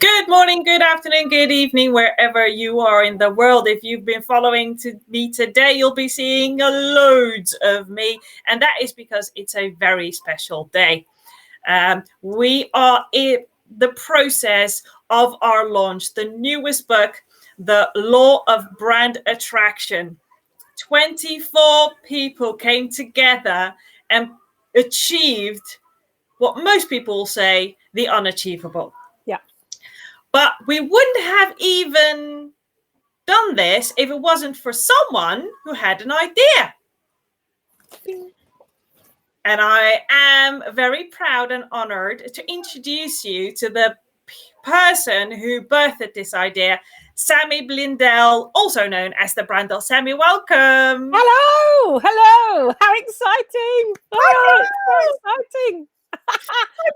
Good morning, good afternoon, good evening, wherever you are in the world. If you've been following me today, you'll be seeing loads of me. And that is because it's a very special day. We are in the process of our launch, the newest book, The Law of Brand Atttraction. 24 people came together and achieved what most people say the unachievable. But we wouldn't have even done this if it wasn't for someone who had an idea. And I am very proud and honored to introduce you to the person who birthed this idea, Sammy Blindell, also known as the Brand Atttraction. Sammy, welcome. Hello. How exciting. Oh, so exciting.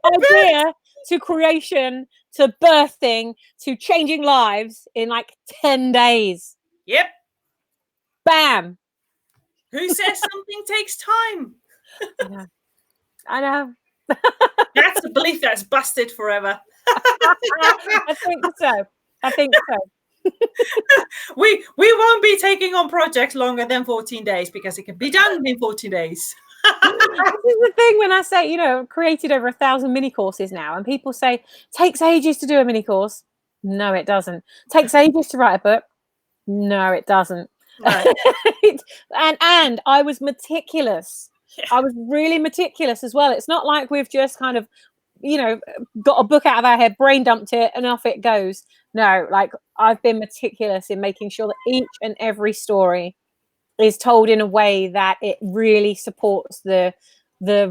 Idea to creation, to birthing, to changing lives in like 10 days. Yep. Bam. Who says something takes time? I know. That's a belief that's busted forever. I think so. We won't be taking on projects longer than 14 days because it can be done in 14 days. This is the thing when I say, created over 1,000 mini courses now, and people say, takes ages to do a mini course. No, it doesn't. Takes ages to write a book. No, it doesn't. Right. and I was meticulous. Yeah. I was really meticulous as well. It's not like we've just kind of, got a book out of our head, brain dumped it, and off it goes. No, like I've been meticulous in making sure that each and every story is told in a way that it really supports the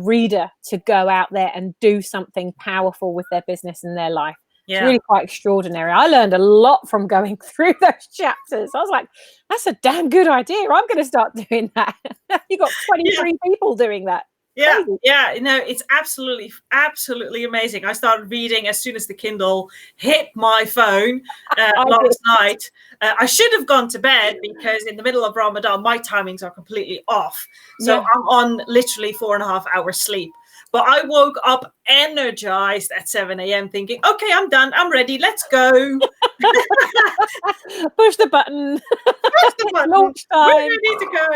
reader to go out there and do something powerful with their business and their life. Yeah. It's really quite extraordinary. I learned a lot from going through those chapters. I was like, that's a damn good idea. I'm going to start doing that. You got 23 people doing that. Yeah, crazy. Yeah, it's absolutely amazing. I started reading as soon as the Kindle hit my phone last night. I should have gone to bed because in the middle of Ramadan, my timings are completely off. So I'm on literally 4.5 hours sleep. But I woke up energized at 7 a.m. thinking, okay, I'm done. I'm ready. Let's go. Push the button. Push the button. Launch time. We're ready to go.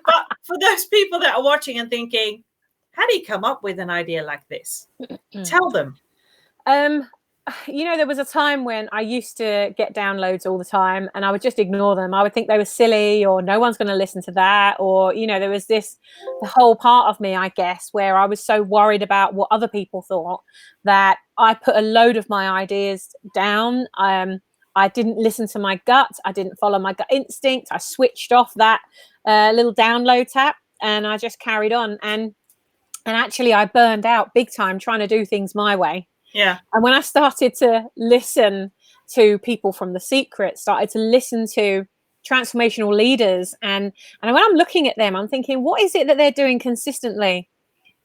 But for those people that are watching and thinking, how do you come up with an idea like this? Tell them. There was a time when I used to get downloads all the time and I would just ignore them. I would think they were silly or no one's going to listen to that. Or, there was the whole part of me, I guess, where I was so worried about what other people thought that I put a load of my ideas down. I didn't listen to my gut. I didn't follow my gut instinct. I switched off that little download tap and I just carried on. And actually I burned out big time trying to do things my way. Yeah. And when I started to listen to people from The Secret, started to listen to transformational leaders, and when I'm looking at them, I'm thinking, what is it that they're doing consistently?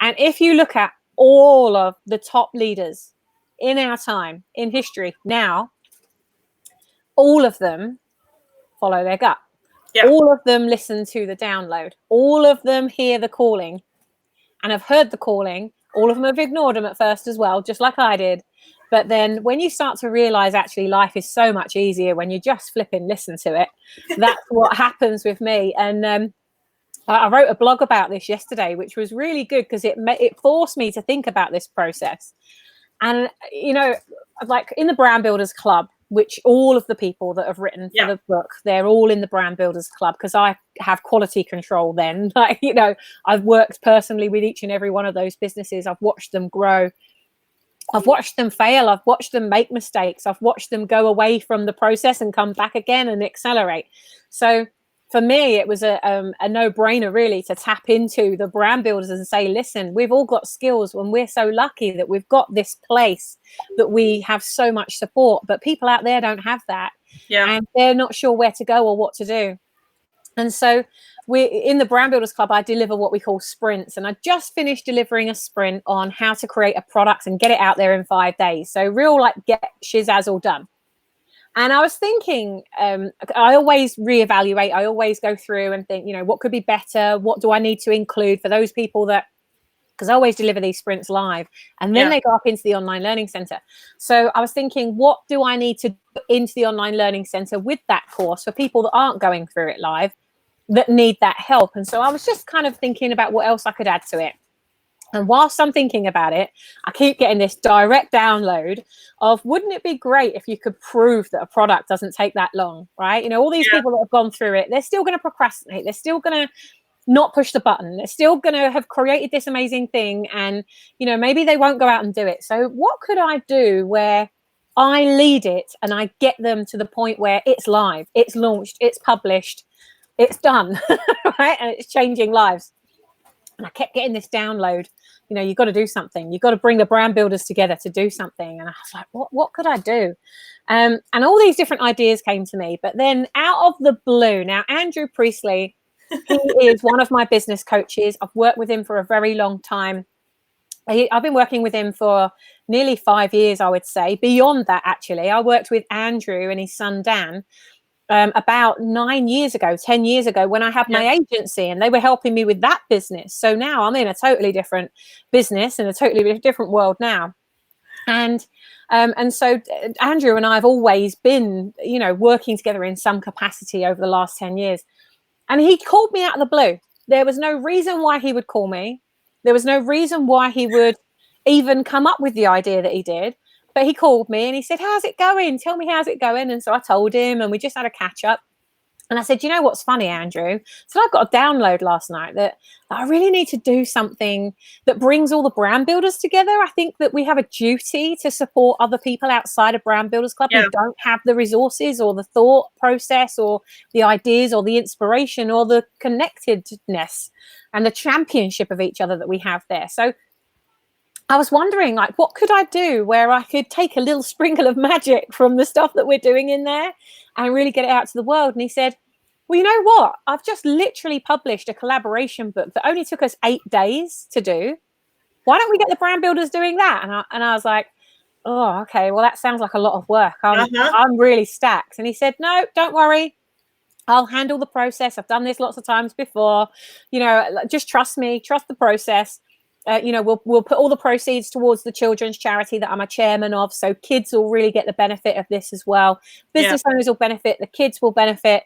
And if you look at all of the top leaders in our time, in history now, all of them follow their gut. Yeah. All of them listen to the download. All of them hear the calling and have heard the calling. All of them have ignored them at first as well, just like I did. But then when you start to realize actually life is so much easier when you just flip and listen to it, that's what happens with me. And I wrote a blog about this yesterday, which was really good because it forced me to think about this process. And, like in the Brand Builders Club, which all of the people that have written for the book, they're all in the Brand Builders Club because I have quality control then. I've worked personally with each and every one of those businesses. I've watched them grow. I've watched them fail. I've watched them make mistakes. I've watched them go away from the process and come back again and accelerate. So for me, it was a no-brainer really to tap into the brand builders and say, listen, we've all got skills and we're so lucky that we've got this place that we have so much support, but people out there don't have that. Yeah. And they're not sure where to go or what to do. And so in the Brand Builders Club, I deliver what we call sprints. And I just finished delivering a sprint on how to create a product and get it out there in 5 days. So real get shizazzle done. And I was thinking, I always reevaluate. I always go through and think, what could be better? What do I need to include for those people that because I always deliver these sprints live, and then they go up into the online learning center. So I was thinking, what do I need to put into the online learning center with that course for people that aren't going through it live, that need that help? And so I was just kind of thinking about what else I could add to it. And whilst I'm thinking about it, I keep getting this direct download of, wouldn't it be great if you could prove that a product doesn't take that long, right? You know, all these people that have gone through it, they're still going to procrastinate. They're still going to not push the button. They're still going to have created this amazing thing. And, you know, maybe they won't go out and do it. So what could I do where I lead it and I get them to the point where it's live, it's launched, it's published, it's done, right? And it's changing lives. And I kept getting this download, you know, you've got to do something. You've got to bring the brand builders together to do something. And I was like, what could I do? And all these different ideas came to me. But then out of the blue, now Andrew Priestley, he is one of my business coaches. I've worked with him for a very long time. I've been working with him for nearly 5 years, I would say. Beyond that, actually, I worked with Andrew and his son, Dan, about 10 years ago, when I had my agency, and they were helping me with that business. So now I'm in a totally different business in a totally different world now. And so Andrew and I have always been, you know, working together in some capacity over the last 10 years. And he called me out of the blue. There was no reason why he would call me. There was no reason why he would even come up with the idea that he did. But he called me and he said, how's it going? Tell me, how's it going? And so I told him, and we just had a catch up. And I said, you know what's funny, Andrew? So I've got a download last night that I really need to do something that brings all the brand builders together. I think that we have a duty to support other people outside of Brand Builders Club who don't have the resources or the thought process or the ideas or the inspiration or the connectedness and the championship of each other that we have there. So I was wondering, like, what could I do where I could take a little sprinkle of magic from the stuff that we're doing in there and really get it out to the world? And he said, well, you know what? I've just literally published a collaboration book that only took us 8 days to do. Why don't we get the brand builders doing that? And I was like, oh, okay, well, that sounds like a lot of work. I'm really stacked. And he said, no, don't worry. I'll handle the process. I've done this lots of times before. You know, just trust me, trust the process. You know, we'll put all the proceeds towards the children's charity that I'm a chairman of. So kids will really get the benefit of this as well. Business owners will benefit. The kids will benefit.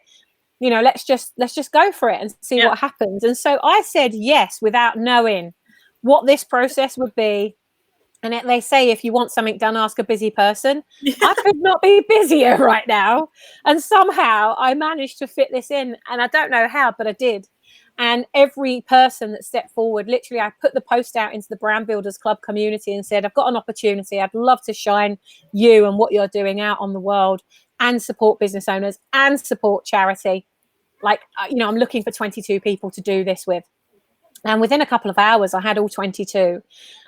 You know, let's just go for it and see what happens. And so I said yes without knowing what this process would be. And they say, if you want something done, ask a busy person. I could not be busier right now. And somehow I managed to fit this in. And I don't know how, but I did. And every person that stepped forward, literally, I put the post out into the Brand Builders Club community and said, I've got an opportunity. I'd love to shine you and what you're doing out on the world and support business owners and support charity. Like, you know, I'm looking for 22 people to do this with. And within a couple of hours, I had all 22.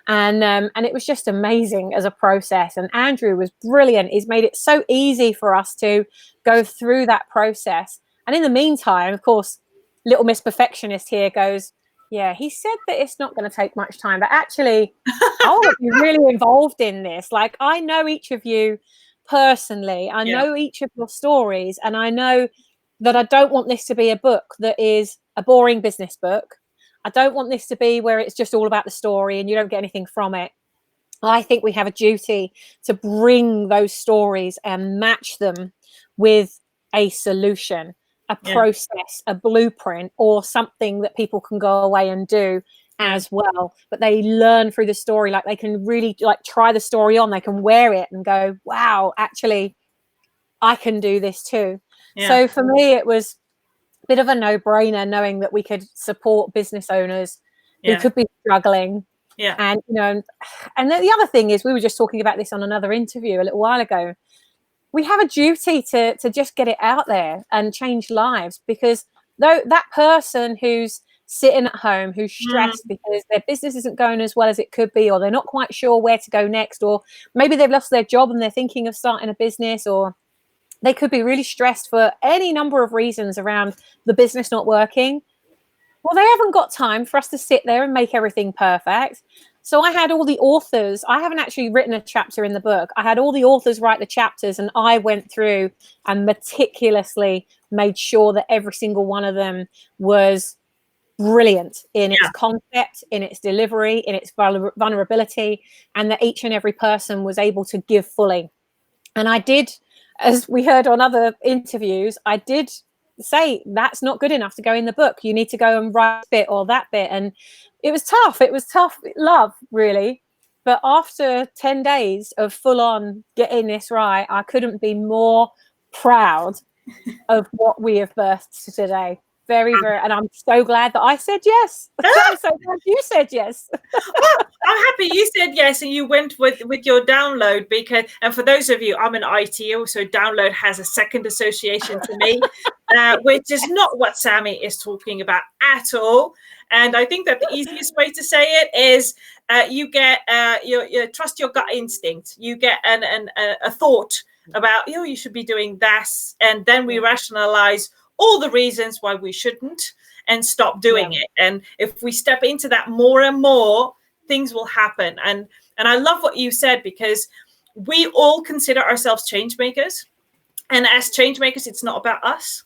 And it was just amazing as a process. And Andrew was brilliant. He's made it so easy for us to go through that process. And in the meantime, of course, little Miss Perfectionist here goes, yeah, he said that it's not going to take much time, but actually I want to be really involved in this. Like, I know each of you personally. I know each of your stories, and I know that I don't want this to be a book that is a boring business book. I don't want this to be where it's just all about the story and you don't get anything from it. I think we have a duty to bring those stories and match them with a solution, a process, a blueprint, or something that people can go away and do as well. But they learn through the story. Like, they can really like try the story on. They can wear it and go, wow, actually, I can do this too. So for me, it was a bit of a no-brainer, knowing that we could support business owners who could be struggling. And, you know, and then the other thing is, we were just talking about this on another interview a little while ago. We have a duty to just get it out there and change lives, because though that person who's sitting at home, who's stressed because their business isn't going as well as it could be, or they're not quite sure where to go next, or maybe they've lost their job and they're thinking of starting a business, or they could be really stressed for any number of reasons around the business not working. Well, they haven't got time for us to sit there and make everything perfect. So I had all the authors. I haven't actually written a chapter in the book. I had all the authors write the chapters, and I went through and meticulously made sure that every single one of them was brilliant in its Yeah. concept, in its delivery, in its vulnerability, and that each and every person was able to give fully. And I did, as we heard on other interviews, I did say that's not good enough to go in the book. You need to go and write this bit or that bit. And it was tough. It was tough love, really. But after 10 days of full on getting this right, I couldn't be more proud of what we have birthed today. Very, very, and I'm so glad that I said yes. I'm so glad you said yes. Well, I'm happy you said yes and you went with your download, because, and for those of you, I'm an ITO, so download has a second association to me, which is not what Sammy is talking about at all. And I think that the easiest way to say it is you get you trust your gut instinct. You get a thought about, you should be doing this, and then we rationalize all the reasons why we shouldn't and stop doing it. And if we step into that more and more, things will happen. And I love what you said, because we all consider ourselves change makers. And as change makers, it's not about us.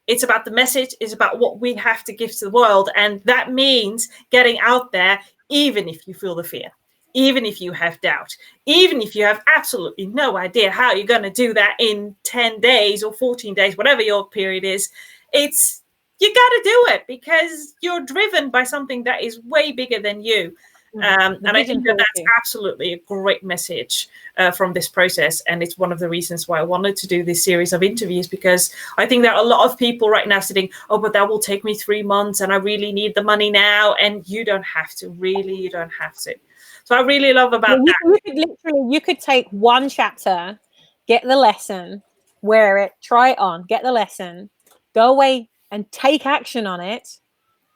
It's about the message. It's about what we have to give to the world. And that means getting out there, even if you feel the fear, even if you have doubt, even if you have absolutely no idea how you're going to do that in 10 days or 14 days, whatever your period is. You got to do it because you're driven by something that is way bigger than you. And I think that's absolutely a great message from this process. And it's one of the reasons why I wanted to do this series of interviews, because I think there are a lot of people right now sitting, but that will take me 3 months and I really need the money now. And you don't have to, really, you don't have to. So I really love about that. You could take one chapter, get the lesson, wear it, try it on, get the lesson, go away and take action on it,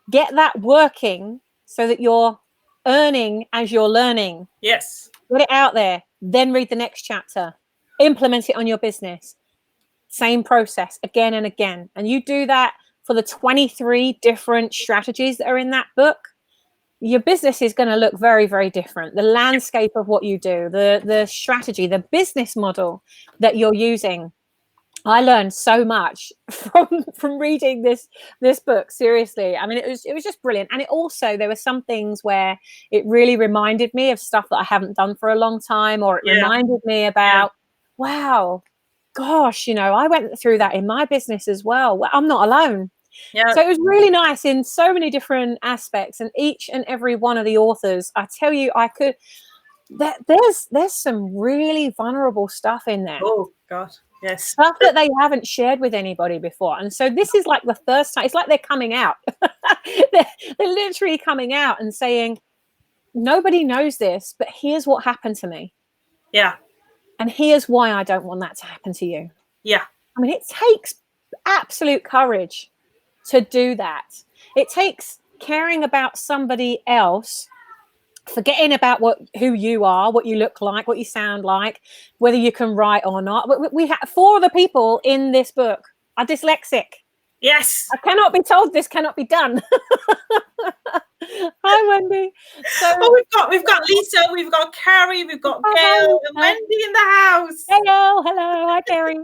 get that working so that you're earning as you're learning. Yes. Get it out there, then read the next chapter, implement it on your business. Same process again and again. And you do that for the 23 different strategies that are in that book. Your business is going to look very, very different. The landscape of what you do, the strategy, the business model that you're using. I learned so much from reading this book. Seriously, I mean, it was just brilliant. And it also, there were some things where it really reminded me of stuff that I haven't done for a long time, or it reminded me about, wow, gosh, I went through that in my business as well. I'm not alone. Yeah. So it was really nice in so many different aspects, and each and every one of the authors, I tell you, there's some really vulnerable stuff in there. Oh God, yes. Stuff that they haven't shared with anybody before. And so this is like the first time, it's like they're coming out. they're literally coming out and saying, nobody knows this, but here's what happened to me. Yeah. And here's why I don't want that to happen to you. Yeah. I mean, it takes absolute courage to do that. It takes caring about somebody else, forgetting about who you are, what you look like, what you sound like, whether you can write or not. We have 4 of the people in this book are dyslexic. Yes. I cannot be told this cannot be done. Hi, Wendy. So we've got Lisa, we've got Carrie, we've got Gail and Wendy in the house. Hello, hi, Carrie.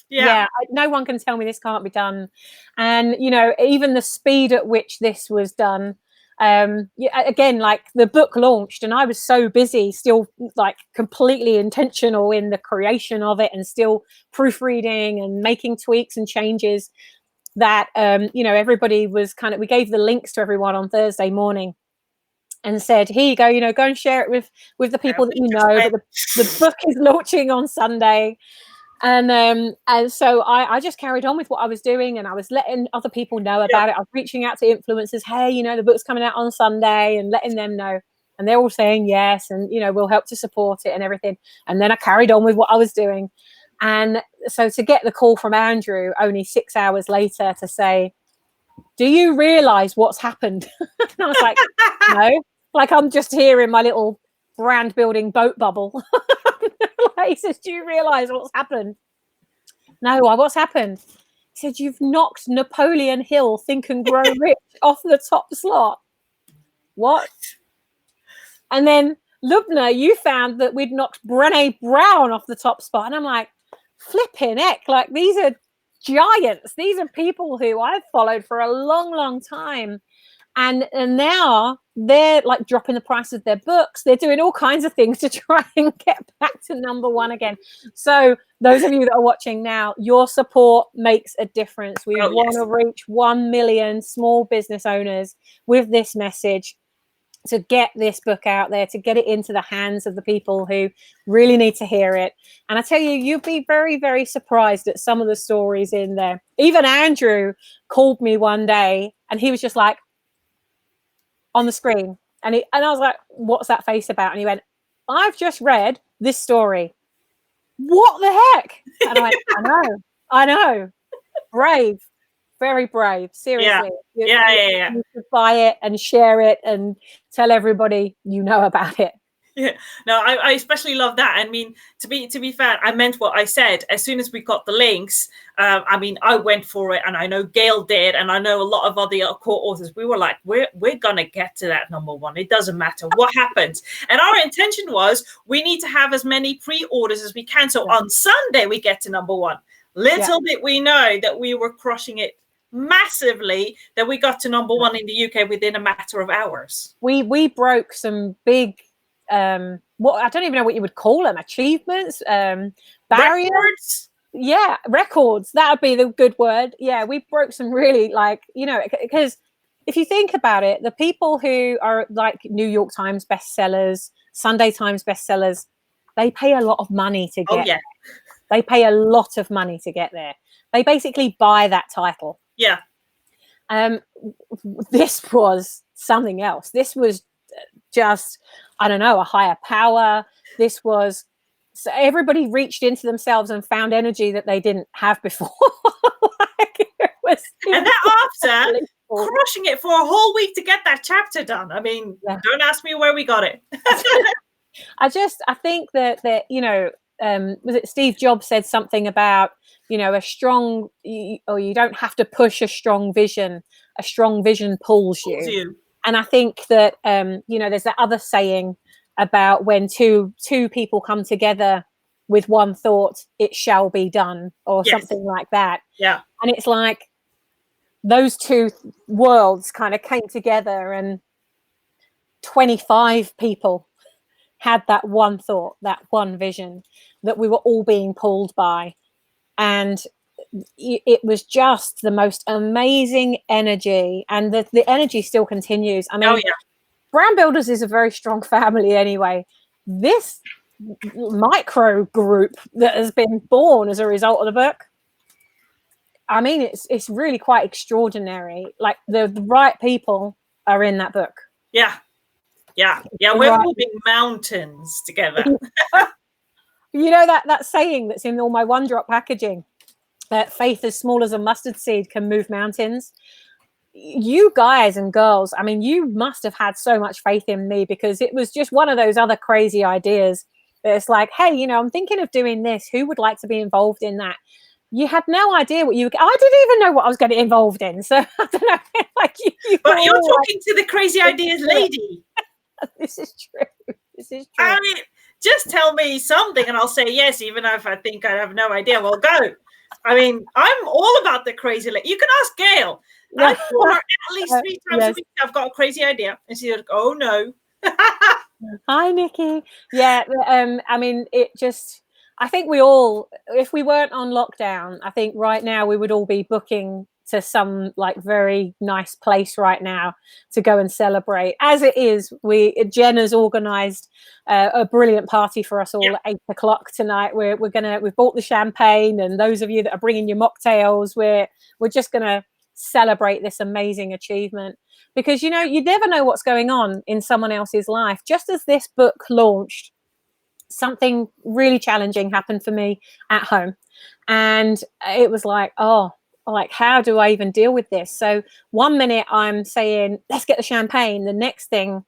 Yeah, no one can tell me this can't be done. And even the speed at which this was done, again, like the book launched and I was so busy, still like completely intentional in the creation of it and still proofreading and making tweaks and changes, that everybody was we gave the links to everyone on Thursday morning and said, here you go, go and share it with the people that you know. But the book is launching on Sunday. And so I just carried on with what I was doing, and I was letting other people know about it. I was reaching out to influencers, hey, the book's coming out on Sunday, and letting them know. And they're all saying yes, and we'll help to support it and everything. And then I carried on with what I was doing. And so to get the call from Andrew only 6 hours later to say, do you realize what's happened? And I was like, no, like I'm just here in my little brand building boat bubble. He says, do you realize what's happened? No, what's happened? He said, you've knocked Napoleon Hill, Think and Grow Rich off the top slot. What? And then Lubna, you found that we'd knocked Brené Brown off the top spot. And I'm like, flipping heck, like these are giants. These are people who I've followed for a long, long time. And now they're like dropping the price of their books. They're doing all kinds of things to try and get back to #1 again. So those of you that are watching now, your support makes a difference. We want to reach 1 million small business owners with this message, to get this book out there, to get it into the hands of the people who really need to hear it. And I tell you, you'd be very, very surprised at some of the stories in there. Even Andrew called me one day and he was just like, on the screen, and I was like, what's that face about? And he went, I've just read this story. What the heck? And I went, I know. Brave. Very brave. Seriously. Yeah. You should buy it and share it and tell everybody you know about it. Yeah, no, I especially love that. I mean, to be fair, I meant what I said. As soon as we got the links, I mean, I went for it, and I know Gail did, and I know a lot of other co-authors. We were like, we're gonna get to that #1. It doesn't matter what happens. And our intention was, we need to have as many pre-orders as we can, so on Sunday we get to #1. Little did we know that we were crushing it massively, that we got to #1 in the UK within a matter of hours. We broke some big what I don't even know what you would call them, achievements, barriers. Records? Yeah, records. That would be the good word. Yeah, we broke some really, like, you know, because if you think about it, the people who are like New York Times bestsellers, Sunday Times bestsellers, they pay a lot of money to get there. They pay a lot of money to get there. They basically buy that title. Yeah. This was something else. This was just, I don't know, a higher power. This was, so everybody reached into themselves and found energy that they didn't have before. And that after crushing it for a whole week to get that chapter done. I mean, don't ask me where we got it. I think that you know, was it Steve Jobs said something about, you know, you don't have to push a strong vision pulls you. And I think that, you know, there's that other saying about when two people come together with one thought, it shall be done, or something like that. Yeah. And it's like those two worlds kind of came together, and 25 people had that one thought, that one vision that we were all being pulled by. And it was just the most amazing energy, and the energy still continues. I mean, Brand Builders is a very strong family anyway. This micro group that has been born as a result of the book, I mean, it's really quite extraordinary. Like the right people are in that book. Yeah. We're moving mountains together. You know that saying that's in all my One Drop packaging, that faith as small as a mustard seed can move mountains. You guys and girls, I mean, you must have had so much faith in me, because it was just one of those other crazy ideas that it's like, hey, you know, I'm thinking of doing this. Who would like to be involved in that? You had no idea what I didn't even know what I was getting involved in. So I don't know. Like but you're talking to the crazy ideas lady. This is true. I mean, just tell me something and I'll say yes, even if I think I have no idea. Well, go. I mean, I'm all about the crazy lady. You can ask Gail. I call her at least 3 times a week. I've got a crazy idea. And she's like, oh, no. Hi, Nikki. Yeah, I mean, it just, I think we all, if we weren't on lockdown, I think right now we would all be booking to some like very nice place right now to go and celebrate. As it is, Jen has organised a brilliant party for us all at 8 o'clock tonight. We've bought the champagne, and those of you that are bringing your mocktails, we're just gonna celebrate this amazing achievement, because you know, you never know what's going on in someone else's life. Just as this book launched, something really challenging happened for me at home, and it was like, how do I even deal with this? So one minute I'm saying, let's get the champagne. The next thing,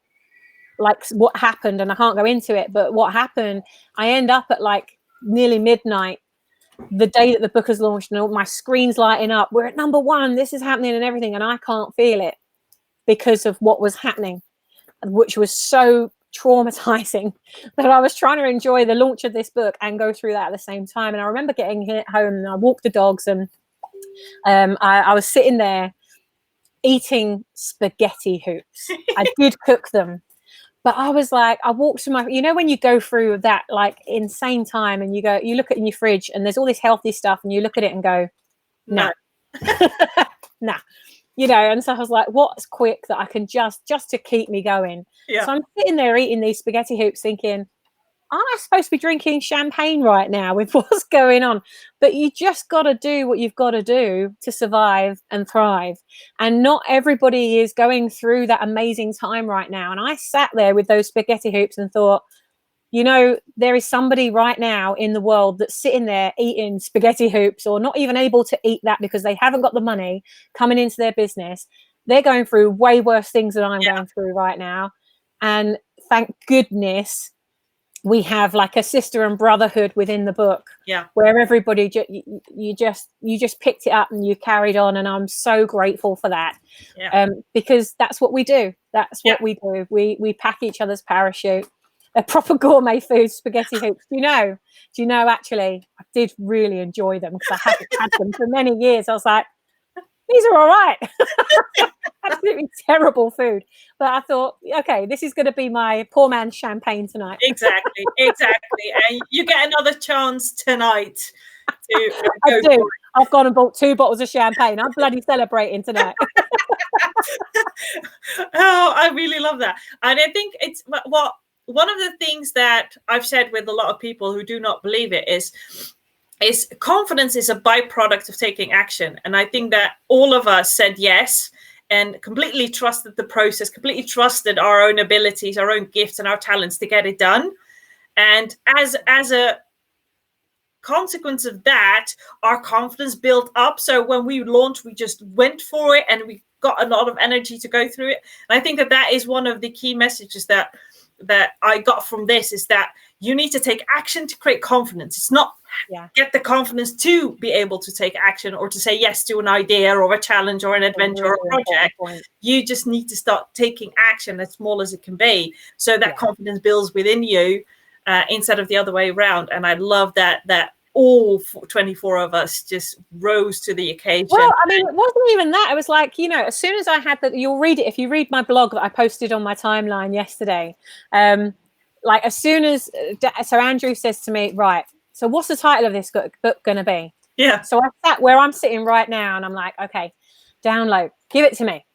like what happened, and I can't go into it, but what happened, I end up at like nearly midnight the day that the book has launched, and all my screen's lighting up. We're at #1, this is happening and everything. And I can't feel it because of what was happening, which was so traumatizing that I was trying to enjoy the launch of this book and go through that at the same time. And I remember getting home and I walked the dogs, and I was sitting there eating spaghetti hoops. I did cook them. But I was like, I walked to my, when you go through that like insane time and you look at in your fridge and there's all this healthy stuff and you look at it and go, nah, nah, and so I was like, what's quick that I can just to keep me going? Yeah. So I'm sitting there eating these spaghetti hoops thinking, aren't I supposed to be drinking champagne right now with what's going on? But you just got to do what you've got to do to survive and thrive. And not everybody is going through that amazing time right now. And I sat there with those spaghetti hoops and thought, there is somebody right now in the world that's sitting there eating spaghetti hoops or not even able to eat that because they haven't got the money coming into their business. They're going through way worse things than I'm going through right now. And thank goodness we have like a sister and brotherhood within the book, where everybody you just picked it up and you carried on, and I'm so grateful for that, because that's what we do. That's what we do. We pack each other's parachute. A proper gourmet food, spaghetti hoops. Do you know? Actually, I did really enjoy them because I haven't had them for many years. I was like, these are all right. Absolutely terrible food. But I thought, okay, this is going to be my poor man's champagne tonight. Exactly. And you get another chance tonight to I do. I've gone and bought 2 bottles of champagne. I'm bloody celebrating tonight. Oh, I really love that. And I think it's one of the things that I've said with a lot of people who do not believe it is confidence is a byproduct of taking action. And I think that all of us said yes and completely trusted the process, completely trusted our own abilities, our own gifts and our talents to get it done. And as a consequence of that, our confidence built up. So when we launched, we just went for it and we got a lot of energy to go through it. And I think that is one of the key messages that I got from this, is that you need to take action to create confidence. It's not get the confidence to be able to take action or to say yes to an idea or a challenge or an adventure or a project. You just need to start taking action, as small as it can be, so that confidence builds within you, instead of the other way around. And I love that all 24 of us just rose to the occasion. Well, I mean, it wasn't even that. It was like, as soon as I had that, you'll read it if you read my blog that I posted on my timeline yesterday. Like as soon as, so Andrew says to me, right, so what's the title of this book going to be? Yeah. So I sat where I'm sitting right now and I'm like, okay, download, give it to me.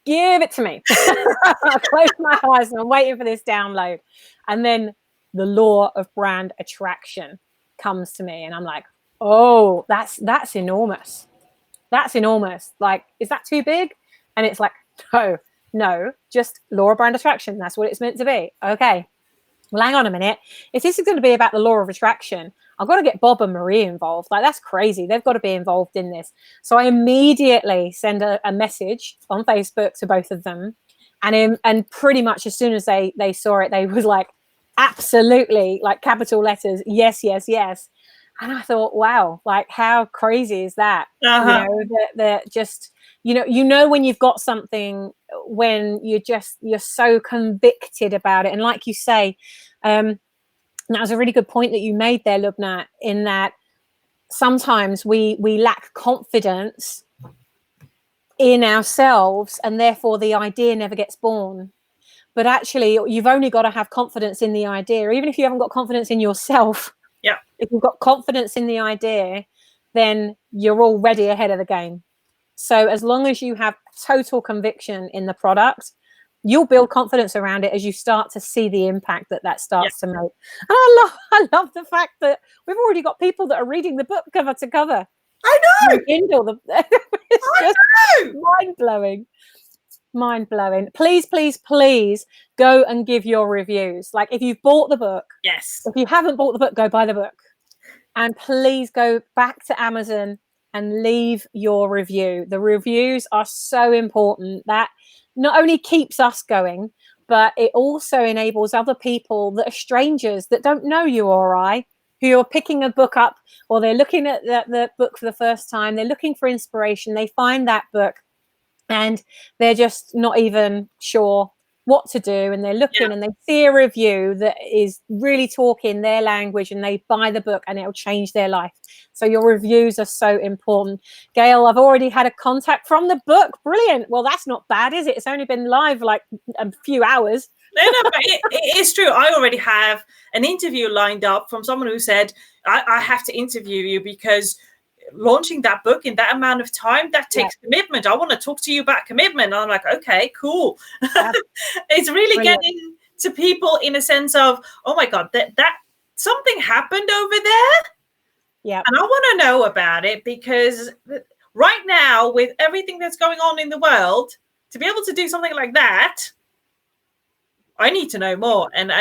I close my eyes and I'm waiting for this download. And then the law of brand attraction comes to me and I'm like, oh, that's enormous. That's enormous. Like, is that too big? And it's like, no, just law of brand attraction. That's what it's meant to be. Okay. Well, hang on a minute. If this is going to be about the law of attraction, I've got to get Bob and Marie involved. Like, that's crazy. They've got to be involved in this. So I immediately send a message on Facebook to both of them. And pretty much as soon as they saw it, they was like, absolutely, like capital letters, yes. And I thought, wow, like how crazy is that? That just, when you've got something, when you're so convicted about it. And like you say, that was a really good point that you made there, Lubna, in that sometimes we lack confidence in ourselves and therefore the idea never gets born. But actually, you've only got to have confidence in the idea. Even if you haven't got confidence in yourself, if you've got confidence in the idea, then you're already ahead of the game. So as long as you have total conviction in the product, you'll build confidence around it as you start to see the impact that starts to make. And I love the fact that we've already got people that are reading the book cover to cover. I know. Kindle. It's just mind-blowing. Mind-blowing. Please go and give your reviews. Like if you've bought the book, yes. If you haven't bought the book, go buy the book. And please go back to Amazon and leave your review. The reviews are so important. That not only keeps us going, but it also enables other people that are strangers that don't know you or I, who are picking a book up or they're looking at the book for the first time. They're looking for inspiration. They find that book and they're just not even sure what to do, and they're looking and they see a review that is really talking their language, and they buy the book and it'll change their life. So your reviews are so important. Gail, I've already had a contact from the book. Brilliant. Well, that's not bad, is it? It's only been live like a few hours. No, but it is true. I already have an interview lined up from someone who said, I have to interview you because launching that book in that amount of time, that takes commitment. I want to talk to you about commitment. And I'm like, okay, cool. Yeah. It's really Brilliant. Getting to people in a sense of, oh my God, that something happened over there. Yeah. And I want to know about it, because right now, with everything that's going on in the world, to be able to do something like that, I need to know more. And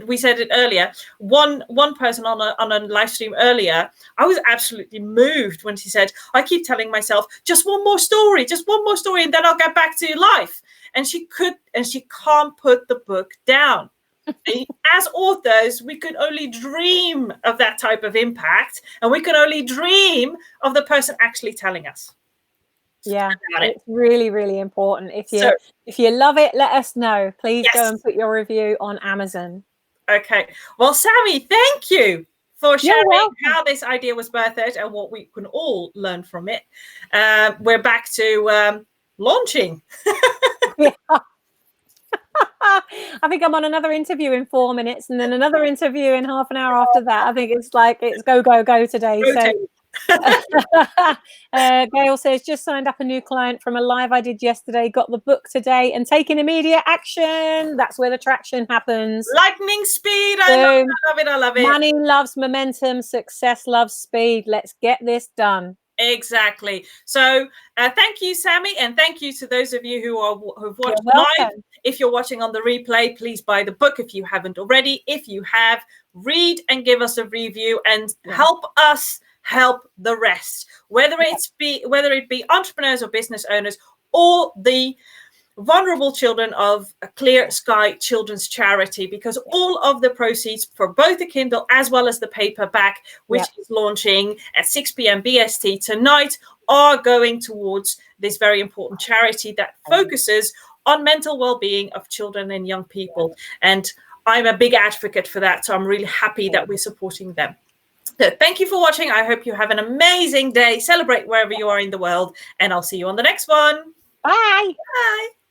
we said it earlier. One person on a live stream earlier, I was absolutely moved when she said, I keep telling myself, just one more story, and then I'll get back to life. And she can't put the book down. As authors, we could only dream of that type of impact, and we could only dream of the person actually telling us. Yeah, it's really, really important. If you love it, let us know. Please go and put your review on Amazon. Okay. Well, Sammy, thank you for sharing how this idea was birthed and what we can all learn from it. We're back to launching. Yeah. I think I'm on another interview in 4 minutes, and then another interview in half an hour after that. I think it's go, go, go today. Rotate. Gail says, just signed up a new client from a live I did yesterday, got the book today and taking immediate action. That's where the traction happens. Lightning speed. I love it. Money loves momentum. Success loves speed. Let's get this done. Exactly. So thank you, Sammy, and thank you to those of you who've watched live. If you're watching on the replay, please buy the book if you haven't already. If you have, read and give us a review and help us help the rest, whether it be entrepreneurs or business owners or the vulnerable children of a Clear Sky Children's Charity, because all of the proceeds for both the Kindle as well as the paperback, which is launching at 6 p.m. BST tonight, are going towards this very important charity that focuses on mental well-being of children and young people. And I'm a big advocate for that, so I'm really happy that we're supporting them. So thank you for watching. I hope you have an amazing day. Celebrate wherever you are in the world, and I'll see you on the next one. Bye. Bye.